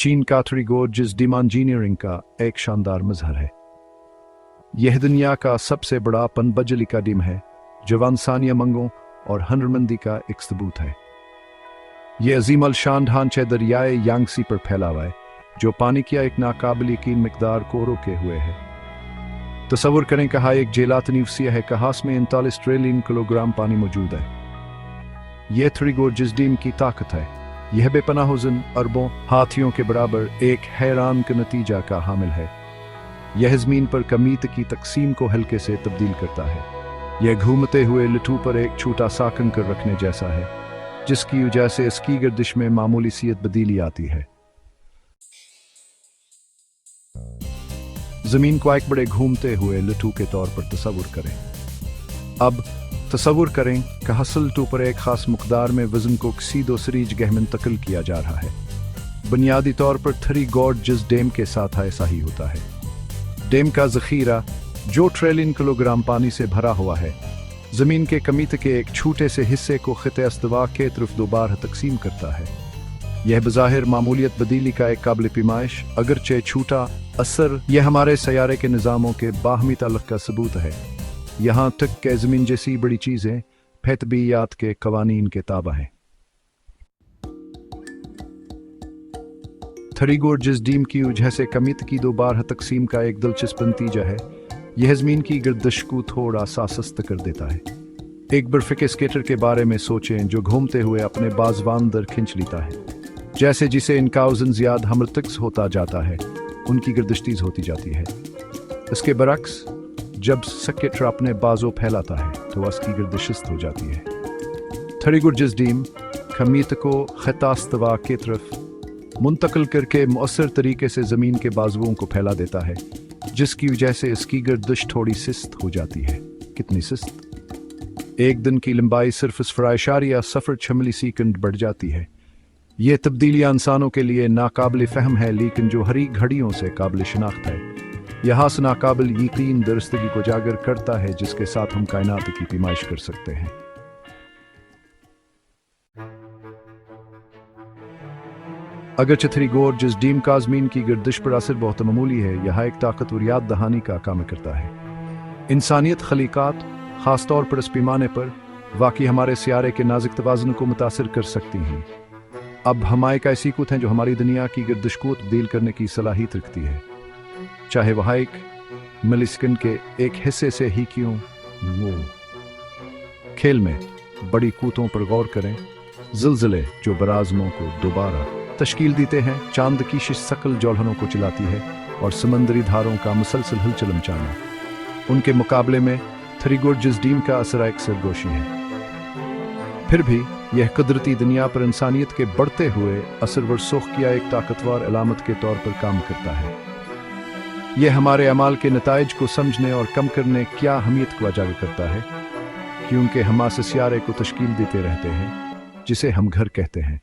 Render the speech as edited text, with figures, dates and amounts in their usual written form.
चीन का थ्रीगोर्जिस deem engineering का एक शानदार मजहर है। यह दुनिया का सबसे बड़ा पनबजली का डीम है जो इंसानी मंगों और हुनरमंदी का एक सबूत है। यह अजीम अलशान ढांचे दरियाए यांगसी पर फैला हुआ है जो पानी की एक नाकाबिल यकीन मिकदार को रोके हुए है। तस्वुर करें कहा एक जेलातनी वसीय है कहास में 39 ट्रिलियन किलोग्राम पानी मौजूद है। यह थ्रीगोर्जिस डीम की ताकत है। यह बेपनाह वज़न अरबों हाथियों के बराबर एक हैरान का नतीजा का हामिल है। यह ज़मीन पर कमीत की तकसीम को हल्के से तब्दील करता है। यह घूमते हुए लट्टू पर एक छोटा सा कंकर रखने जैसा है जिसकी वजह से इसकी गर्दिश में मामूली सी तब्दीली आती है। जमीन को एक बड़े घूमते हुए लट्टू के तौर पर तस्वुर करें। अब तस्वुर करें कि हसल लट्टू पर एक खास मकदार में वजन को सीधो सरीज गह मुंतकिल किया जा रहा है। बुनियादी तौर पर थ्रीगोर्जिस डैम के साथ ऐसा ही होता है। डैम का जखीरा जो ट्रिलियन किलोग्राम पानी से भरा हुआ है जमीन के कमीत के एक छोटे से हिस्से को खिते अस्तवा के तरफ दोबारा तकसीम करता है। यह बज़ाहिर मामूलियत बदीली का एक काबिल पैमाइश अगरचे छोटा असर यह हमारे सैयारे के निज़ामों के बाहमी ताल्लुक़ का सबूत है। यहाँ तक कि ज़मीन जैसी बड़ी चीज़ें फतबियात के कवानीन के ताबा हैं। थ्रीगोर्जिस डीम की वजह से कमीत की दोबारा तकसीम का एक दिलचस्प नतीजा है। यह ज़मीन की गर्दिश को थोड़ा सा सस्त कर देता है। एक बर्फ़ के स्केटर के बारे में सोचें जो घूमते हुए अपने बाजवान दर खींच लेता है। जैसे जिसे इनका वज़न ज़्यादा हमरतक्स होता जाता है उनकी गर्दिश तेज़ होती जाती है। इसके बरक्स जब स्केटर अपने बाजों फैलाता है तो उसकी गर्दिश सुस्त हो जाती है। थ्रीगोर्जिस डीम कमीत को खितास्तवा की तरफ मुंतकिल करके मौसर तरीके से ज़मीन के बाजुओं को फैला देता है जिसकी वजह से इसकी गर्दिश थोड़ी सुस्त हो जाती है। कितनी सुस्त? एक दिन की लंबाई सिर्फ 0.06 मिलीसेकंड बढ़ जाती है। ये तब्दीलियाँ इंसानों के लिए नाकाबिल फ़हम है लेकिन जो हरी घड़ियों से काबिल शनाख्त है। यहाँ से नाकाबिल यकीन दरस्तगी को जागर करता है जिसके साथ हम कायनात की पैमाइश कर सकते हैं। अगरचे थ्रीगोर्जिस डीम का ज़मीन की गर्दिश पर असर बहुत मामूली है, यह एक ताकतवर याद दहानी का काम करता है। इंसानियत खलीकात ख़ासतौर पर इस पैमाने पर वाकई हमारे सियारे के नाजुक तवाज़ुन को मुतासिर कर सकती हैं। अब हम एक ऐसी कुत हैं जो हमारी दुनिया की गर्दिश को तब्दील करने की सलाहियत रखती है, चाहे वह एक मिलीसेकंड के एक हिस्से से ही क्यों हो। खेल में बड़ी कूतों पर गौर करें। ज़िलज़िले जो बराज़मों को दोबारा तश्कील देते हैं, चांद की शिशकल जौलहनों को चलाती है और समंदरी धारों का मुसलसल हलचल मचाना, उनके मुकाबले में थ्रीगोर्जिस डीम का असर एक सरगोशी है। फिर भी यह कुदरती दुनिया पर इंसानियत के बढ़ते हुए असर व रसूख की एक ताकतवर अलामत के तौर पर काम करता है। यह हमारे अमाल के नताइज को समझने और कम करने क्या अहमियत को उजागर करता है, क्योंकि हम सियारे को तश्कील देते रहते हैं जिसे हम घर कहते हैं।